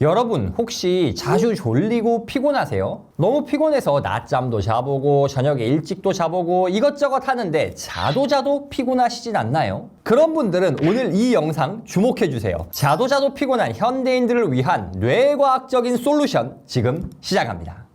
여러분 혹시 자주 졸리고 피곤하세요? 너무 피곤해서 낮잠도 자보고 저녁에 일찍도 자보고 이것저것 하는데 자도 피곤하시진 않나요? 그런 분들은 오늘 이 영상 주목해주세요. 자도 피곤한 현대인들을 위한 뇌과학적인 솔루션 지금 시작합니다.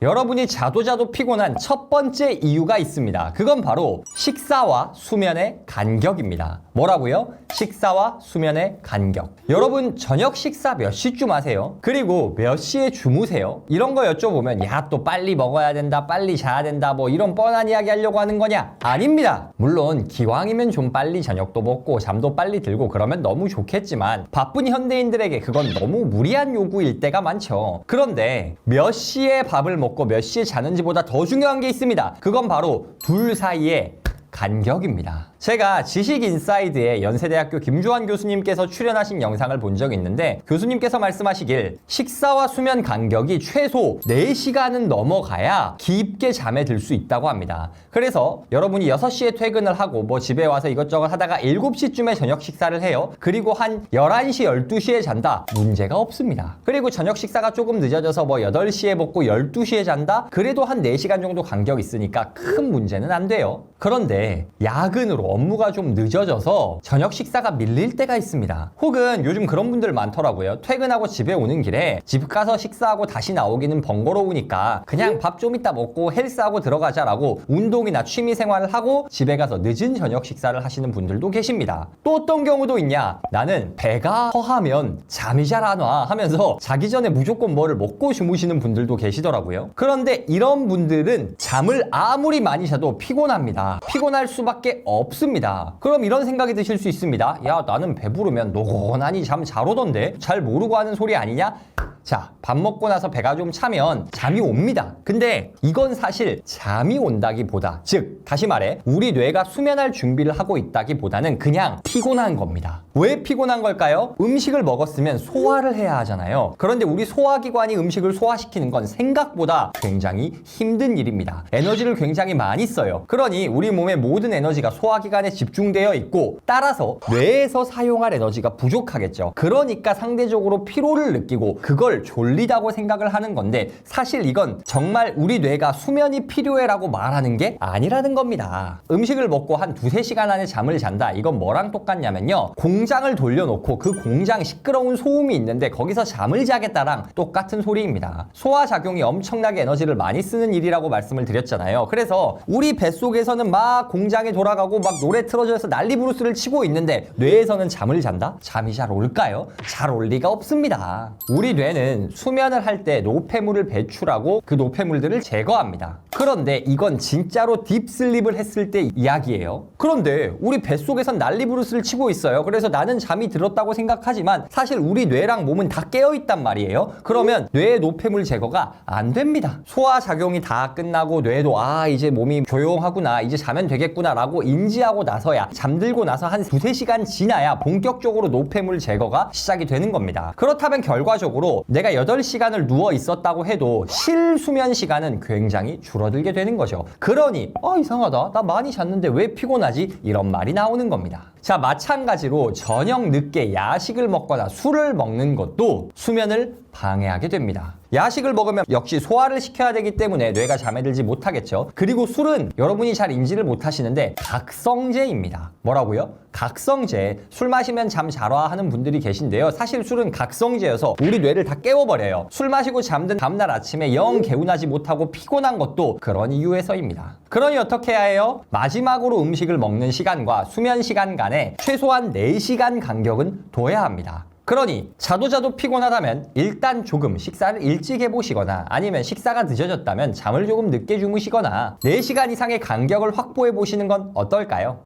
여러분이 자도 피곤한 첫 번째 이유가 있습니다. 그건 바로 식사와 수면의 간격입니다. 뭐라고요? 식사와 수면의 간격. 여러분 저녁 식사 몇 시쯤 하세요? 그리고 몇 시에 주무세요? 이런 거 여쭤보면 야, 또 빨리 먹어야 된다, 빨리 자야 된다, 뭐 이런 뻔한 이야기 하려고 하는 거냐? 아닙니다. 물론 기왕이면 좀 빨리 저녁도 먹고 잠도 빨리 들고 그러면 너무 좋겠지만 바쁜 현대인들에게 그건 너무 무리한 요구일 때가 많죠. 그런데 몇 시에 밥을 먹고 몇 시에 자는지보다 더 중요한 게 있습니다. 그건 바로 둘 사이의 간격입니다. 제가 지식인사이드에 연세대학교 김주환 교수님께서 출연하신 영상을 본 적이 있는데 교수님께서 말씀하시길 식사와 수면 간격이 최소 4시간은 넘어가야 깊게 잠에 들 수 있다고 합니다. 그래서 여러분이 6시에 퇴근을 하고 뭐 집에 와서 이것저것 하다가 7시쯤에 저녁 식사를 해요. 그리고 한 11시, 12시에 잔다. 문제가 없습니다. 그리고 저녁 식사가 조금 늦어져서 뭐 8시에 먹고 12시에 잔다. 그래도 한 4시간 정도 간격 있으니까 큰 문제는 안 돼요. 그런데 야근으로 업무가 좀 늦어져서 저녁 식사가 밀릴 때가 있습니다. 혹은 요즘 그런 분들 많더라고요. 퇴근하고 집에 오는 길에 집 가서 식사하고 다시 나오기는 번거로우니까 그냥 밥 좀 이따 먹고 헬스하고 들어가자라고 운동이나 취미 생활을 하고 집에 가서 늦은 저녁 식사를 하시는 분들도 계십니다. 또 어떤 경우도 있냐? 나는 배가 허하면 잠이 잘 안 와 하면서 자기 전에 무조건 뭐를 먹고 주무시는 분들도 계시더라고요. 그런데 이런 분들은 잠을 아무리 많이 자도 피곤합니다. 피곤할 수밖에 없습니다. 그럼 이런 생각이 드실 수 있습니다. 야, 나는 배부르면 노곤하니 잠 잘 오던데 잘 모르고 하는 소리 아니냐? 자, 밥 먹고 나서 배가 좀 차면 잠이 옵니다. 근데 이건 사실 잠이 온다기보다, 즉 다시 말해 우리 뇌가 수면할 준비를 하고 있다기보다는 그냥 피곤한 겁니다. 왜 피곤한 걸까요? 음식을 먹었으면 소화를 해야 하잖아요. 그런데 우리 소화기관이 음식을 소화시키는 건 생각보다 굉장히 힘든 일입니다. 에너지를 굉장히 많이 써요. 그러니 우리 몸의 모든 에너지가 소화기관에 집중되어 있고 따라서 뇌에서 사용할 에너지가 부족하겠죠. 그러니까 상대적으로 피로를 느끼고 그걸 졸리다고 생각을 하는 건데 사실 이건 정말 우리 뇌가 수면이 필요해라고 말하는 게 아니라는 겁니다. 음식을 먹고 한 2-3시간 안에 잠을 잔다. 이건 뭐랑 똑같냐면요. 공장을 돌려놓고 그 공장 시끄러운 소음이 있는데 거기서 잠을 자겠다랑 똑같은 소리입니다. 소화작용이 엄청나게 에너지를 많이 쓰는 일이라고 말씀을 드렸잖아요. 그래서 우리 뱃속에서는 막 공장이 돌아가고 막 노래 틀어져서 난리부르스를 치고 있는데 뇌에서는 잠을 잔다? 잠이 잘 올까요? 잘 올 리가 없습니다. 우리 뇌는 수면을 할 때 노폐물을 배출하고 그 노폐물들을 제거합니다. 그런데 이건 진짜로 딥슬립을 했을 때 이야기예요. 그런데 우리 뱃속에선 난리부르스를 치고 있어요. 그래서 나는 잠이 들었다고 생각하지만 사실 우리 뇌랑 몸은 다 깨어있단 말이에요. 그러면 뇌의 노폐물 제거가 안 됩니다. 소화작용이 다 끝나고 뇌도 이제 몸이 조용하구나, 이제 자면 되겠구나 라고 인지하고 나서야, 잠들고 나서 한 2-3시간 지나야 본격적으로 노폐물 제거가 시작이 되는 겁니다. 그렇다면 결과적으로 내가 8시간을 누워 있었다고 해도 실수면 시간은 굉장히 줄어들게 되는 거죠. 그러니 이상하다, 나 많이 잤는데 왜 피곤하지? 이런 말이 나오는 겁니다. 자, 마찬가지로 저녁 늦게 야식을 먹거나 술을 먹는 것도 수면을 방해하게 됩니다. 야식을 먹으면 역시 소화를 시켜야 되기 때문에 뇌가 잠에 들지 못하겠죠. 그리고 술은 여러분이 잘 인지를 못하시는데 각성제입니다. 뭐라고요? 각성제. 술 마시면 잠 잘 와 하는 분들이 계신데요. 사실 술은 각성제여서 우리 뇌를 다 깨워버려요. 술 마시고 잠든 다음날 아침에 영 개운하지 못하고 피곤한 것도 그런 이유에서입니다. 그러니 어떻게 해야 해요? 마지막으로 음식을 먹는 시간과 수면 시간 간에 최소한 4시간 간격은 둬야 합니다. 그러니 자도 피곤하다면 일단 조금 식사를 일찍 해보시거나 아니면 식사가 늦어졌다면 잠을 조금 늦게 주무시거나 4시간 이상의 간격을 확보해 보시는 건 어떨까요?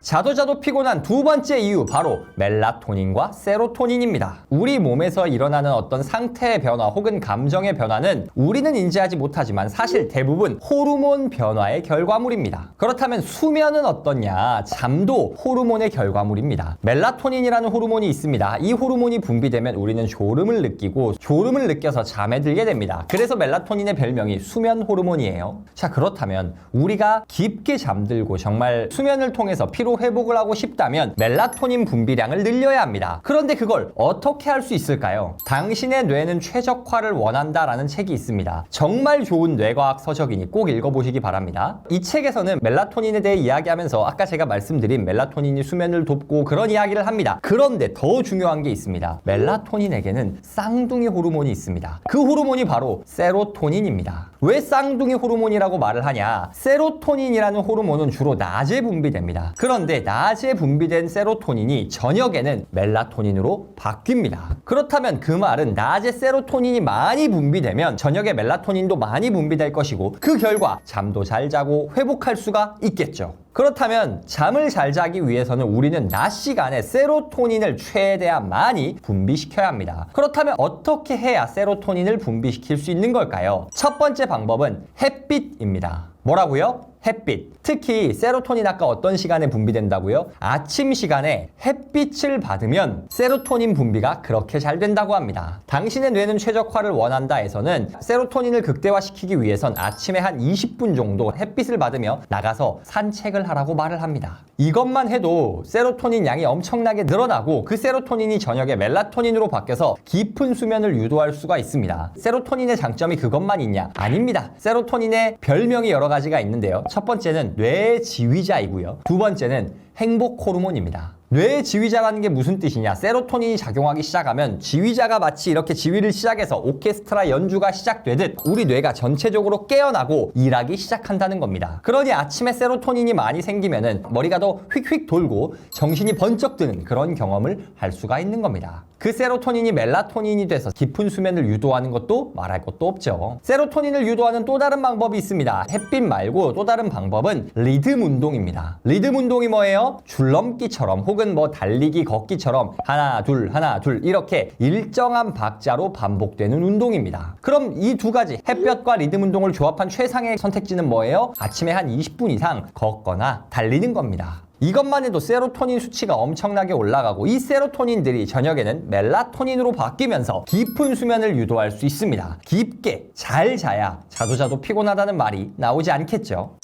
자도 피곤한 두 번째 이유, 바로 멜라토닌과 세로토닌입니다. 우리 몸에서 일어나는 어떤 상태의 변화 혹은 감정의 변화는 우리는 인지하지 못하지만 사실 대부분 호르몬 변화의 결과물입니다. 그렇다면 수면은 어떠냐? 잠도 호르몬의 결과물입니다. 멜라토닌이라는 호르몬이 있습니다. 이 호르몬이 분비되면 우리는 졸음을 느끼고 졸음을 느껴서 잠에 들게 됩니다. 그래서 멜라토닌의 별명이 수면 호르몬이에요. 자, 그렇다면 우리가 깊게 잠들고 정말 수면을 통해서 피로 멜라토닌으로 회복을 하고 싶다면 멜라토닌 분비량을 늘려야 합니다. 그런데 그걸 어떻게 할 수 있을까요? 당신의 뇌는 최적화를 원한다라는 책이 있습니다. 정말 좋은 뇌과학 서적이니 꼭 읽어보시기 바랍니다. 이 책에서는 멜라토닌에 대해 이야기하면서 아까 제가 말씀드린 멜라토닌이 수면을 돕고 그런 이야기를 합니다. 그런데 더 중요한 게 있습니다. 멜라토닌에게는 쌍둥이 호르몬이 있습니다. 그 호르몬이 바로 세로토닌입니다. 왜 쌍둥이 호르몬이라고 말을 하냐? 세로토닌이라는 호르몬은 주로 낮에 분비됩니다. 그런데 낮에 분비된 세로토닌이 저녁에는 멜라토닌으로 바뀝니다. 그렇다면 그 말은 낮에 세로토닌이 많이 분비되면 저녁에 멜라토닌도 많이 분비될 것이고 그 결과 잠도 잘 자고 회복할 수가 있겠죠. 그렇다면 잠을 잘 자기 위해서는 우리는 낮 시간에 세로토닌을 최대한 많이 분비시켜야 합니다. 그렇다면 어떻게 해야 세로토닌을 분비시킬 수 있는 걸까요? 첫 번째 방법은 햇빛입니다. 뭐라고요? 햇빛. 특히 세로토닌 아까 어떤 시간에 분비된다고요? 아침 시간에 햇빛을 받으면 세로토닌 분비가 그렇게 잘 된다고 합니다. 당신의 뇌는 최적화를 원한다에서는 세로토닌을 극대화시키기 위해선 아침에 한 20분 정도 햇빛을 받으며 나가서 산책을 하라고 말을 합니다. 이것만 해도 세로토닌 양이 엄청나게 늘어나고 그 세로토닌이 저녁에 멜라토닌으로 바뀌어서 깊은 수면을 유도할 수가 있습니다. 세로토닌의 장점이 그것만 있냐? 아닙니다. 세로토닌의 별명이 여러 가지가 있는데요. 첫 번째는 뇌의 지휘자이고요. 두 번째는 행복 호르몬입니다. 뇌의 지휘자라는 게 무슨 뜻이냐? 세로토닌이 작용하기 시작하면 지휘자가 마치 이렇게 지휘를 시작해서 오케스트라 연주가 시작되듯 우리 뇌가 전체적으로 깨어나고 일하기 시작한다는 겁니다. 그러니 아침에 세로토닌이 많이 생기면은 머리가 더 휙휙 돌고 정신이 번쩍 드는 그런 경험을 할 수가 있는 겁니다. 그 세로토닌이 멜라토닌이 돼서 깊은 수면을 유도하는 것도 말할 것도 없죠. 세로토닌을 유도하는 또 다른 방법이 있습니다. 햇빛 말고 또 다른 방법은 리듬 운동입니다. 리듬 운동이 뭐예요? 줄넘기처럼 혹은 뭐 달리기, 걷기처럼 하나 둘 이렇게 일정한 박자로 반복되는 운동입니다. 그럼 이 두 가지 햇볕과 리듬 운동을 조합한 최상의 선택지는 뭐예요? 아침에 한 20분 이상 걷거나 달리는 겁니다. 이것만 해도 세로토닌 수치가 엄청나게 올라가고 이 세로토닌들이 저녁에는 멜라토닌으로 바뀌면서 깊은 수면을 유도할 수 있습니다. 깊게 잘 자야 자도 피곤하다는 말이 나오지 않겠죠.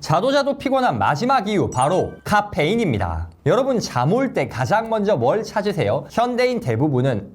자도 피곤한 마지막 이유 바로 카페인입니다. 여러분 잠 올 때 가장 먼저 뭘 찾으세요? 현대인 대부분은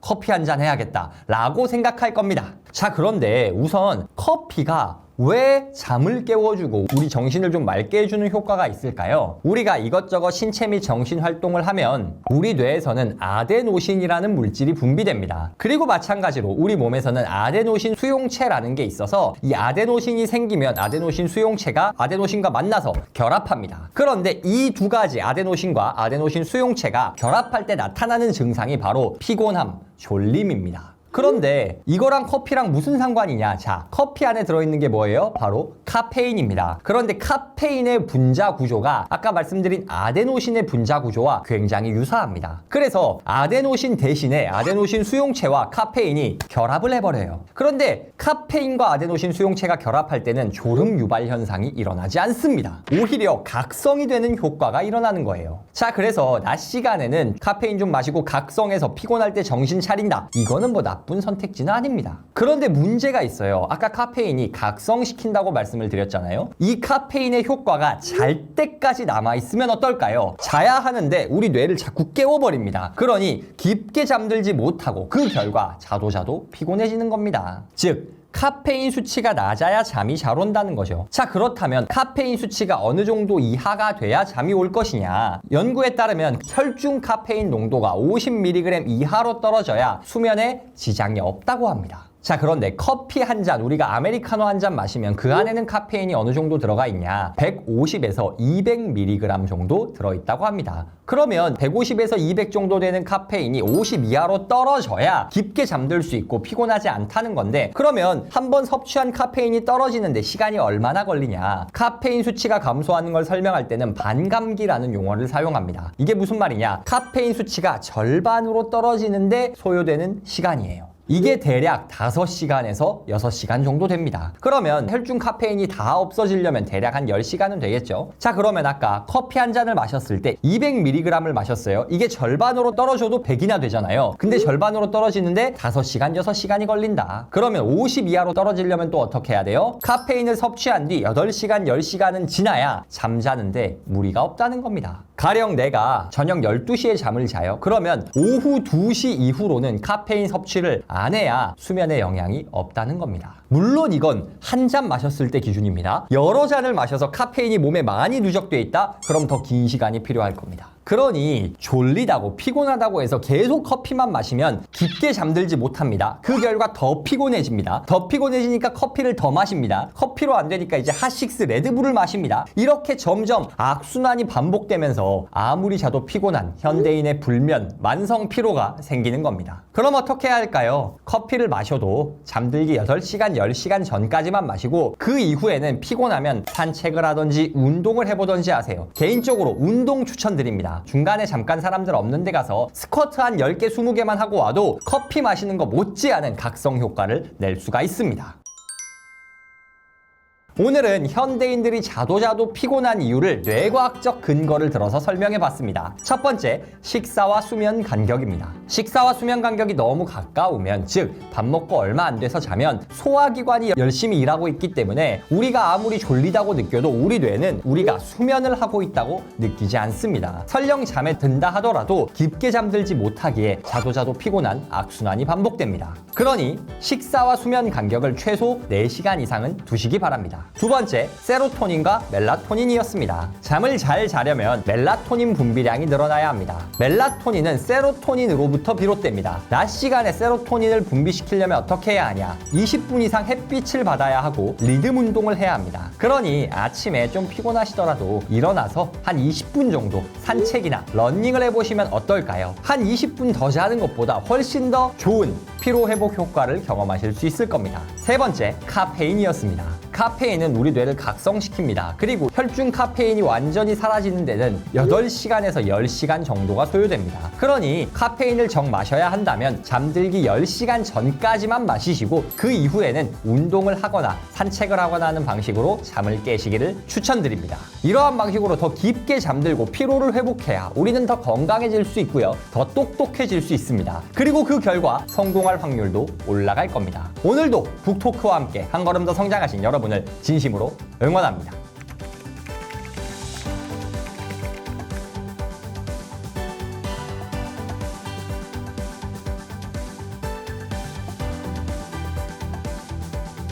커피 한 잔 해야겠다 라고 생각할 겁니다. 자, 그런데 우선 커피가 왜 잠을 깨워주고 우리 정신을 좀 맑게 해주는 효과가 있을까요? 우리가 이것저것 신체 및 정신 활동을 하면 우리 뇌에서는 아데노신이라는 물질이 분비됩니다. 그리고 마찬가지로 우리 몸에서는 아데노신 수용체라는 게 있어서 이 아데노신이 생기면 아데노신 수용체가 아데노신과 만나서 결합합니다. 그런데 이 두 가지 아데노신과 아데노신 수용체가 결합할 때 나타나는 증상이 바로 피곤함, 졸림입니다. 그런데 이거랑 커피랑 무슨 상관이냐? 자, 커피 안에 들어있는 게 뭐예요? 바로 카페인입니다. 그런데 카페인의 분자 구조가 아까 말씀드린 아데노신의 분자 구조와 굉장히 유사합니다. 그래서 아데노신 대신에 아데노신 수용체와 카페인이 결합을 해버려요. 그런데 카페인과 아데노신 수용체가 결합할 때는 졸음 유발 현상이 일어나지 않습니다. 오히려 각성이 되는 효과가 일어나는 거예요. 자, 그래서 낮 시간에는 카페인 좀 마시고 각성해서 피곤할 때 정신 차린다. 이거는 뭐 나쁜 선택지는 아닙니다. 그런데 문제가 있어요. 아까 카페인이 각성시킨다고 말씀을 드렸잖아요. 이 카페인의 효과가 잘 때까지 남아있으면 어떨까요? 자야 하는데 우리 뇌를 자꾸 깨워버립니다. 그러니 깊게 잠들지 못하고 그 결과 자도 피곤해지는 겁니다. 즉 카페인 수치가 낮아야 잠이 잘 온다는 거죠. 자, 그렇다면 카페인 수치가 어느 정도 이하가 돼야 잠이 올 것이냐? 연구에 따르면 혈중 카페인 농도가 50mg 이하로 떨어져야 수면에 지장이 없다고 합니다. 자, 그런데 커피 한 잔, 우리가 아메리카노 한 잔 마시면 그 안에는 카페인이 어느 정도 들어가 있냐? 150에서 200mg 정도 들어있다고 합니다. 그러면 150에서 200 정도 되는 카페인이 50 이하로 떨어져야 깊게 잠들 수 있고 피곤하지 않다는 건데, 그러면 한번 섭취한 카페인이 떨어지는데 시간이 얼마나 걸리냐? 카페인 수치가 감소하는 걸 설명할 때는 반감기라는 용어를 사용합니다. 이게 무슨 말이냐? 카페인 수치가 절반으로 떨어지는데 소요되는 시간이에요. 이게 대략 5시간에서 6시간 정도 됩니다. 그러면 혈중 카페인이 다 없어지려면 대략 한 10시간은 되겠죠. 자, 그러면 아까 커피 한 잔을 마셨을 때 200mg을 마셨어요. 이게 절반으로 떨어져도 100이나 되잖아요. 근데 절반으로 떨어지는데 5시간, 6시간이 걸린다. 그러면 50 이하로 떨어지려면 또 어떻게 해야 돼요? 카페인을 섭취한 뒤 8시간, 10시간은 지나야 잠자는데 무리가 없다는 겁니다. 가령 내가 저녁 12시에 잠을 자요. 그러면 오후 2시 이후로는 카페인 섭취를 안 해야 수면에 영향이 없다는 겁니다. 물론 이건 한 잔 마셨을 때 기준입니다. 여러 잔을 마셔서 카페인이 몸에 많이 누적돼 있다? 그럼 더 긴 시간이 필요할 겁니다. 그러니 졸리다고 피곤하다고 해서 계속 커피만 마시면 깊게 잠들지 못합니다. 그 결과 더 피곤해집니다. 더 피곤해지니까 커피를 더 마십니다. 커피로 안 되니까 이제 핫식스 레드불을 마십니다. 이렇게 점점 악순환이 반복되면서 아무리 자도 피곤한 현대인의 불면, 만성 피로가 생기는 겁니다. 그럼 어떻게 해야 할까요? 커피를 마셔도 잠들기 8시간, 10시간 전까지만 마시고 그 이후에는 피곤하면 산책을 하던지 운동을 해보던지 하세요. 개인적으로 운동 추천드립니다. 중간에 잠깐 사람들 없는 데 가서 스쿼트 한 10개, 20개만 하고 와도 커피 마시는 거 못지않은 각성 효과를 낼 수가 있습니다. 오늘은 현대인들이 자도 피곤한 이유를 뇌과학적 근거를 들어서 설명해 봤습니다. 첫 번째, 식사와 수면 간격입니다. 식사와 수면 간격이 너무 가까우면, 즉 밥 먹고 얼마 안 돼서 자면 소화기관이 열심히 일하고 있기 때문에 우리가 아무리 졸리다고 느껴도 우리 뇌는 우리가 수면을 하고 있다고 느끼지 않습니다. 설령 잠에 든다 하더라도 깊게 잠들지 못하기에 자도 피곤한 악순환이 반복됩니다. 그러니 식사와 수면 간격을 최소 4시간 이상은 두시기 바랍니다. 두 번째, 세로토닌과 멜라토닌이었습니다. 잠을 잘 자려면 멜라토닌 분비량이 늘어나야 합니다. 멜라토닌은 세로토닌으로부터 비롯됩니다. 낮 시간에 세로토닌을 분비시키려면 어떻게 해야 하냐? 20분 이상 햇빛을 받아야 하고 리듬 운동을 해야 합니다. 그러니 아침에 좀 피곤하시더라도 일어나서 한 20분 정도 산책이나 러닝을 해보시면 어떨까요? 한 20분 더 자는 것보다 훨씬 더 좋은 피로 회복 효과를 경험하실 수 있을 겁니다. 세 번째, 카페인이었습니다. 카페인은 우리 뇌를 각성시킵니다. 그리고 혈중 카페인이 완전히 사라지는 데는 8시간에서 10시간 정도가 소요됩니다. 그러니 카페인을 정 마셔야 한다면 잠들기 10시간 전까지만 마시시고 그 이후에는 운동을 하거나 산책을 하거나 하는 방식으로 잠을 깨시기를 추천드립니다. 이러한 방식으로 더 깊게 잠들고 피로를 회복해야 우리는 더 건강해질 수 있고요. 더 똑똑해질 수 있습니다. 그리고 그 결과 성공할 확률도 올라갈 겁니다. 오늘도 북토크와 함께 한 걸음 더 성장하신 여러분을 진심으로 응원합니다.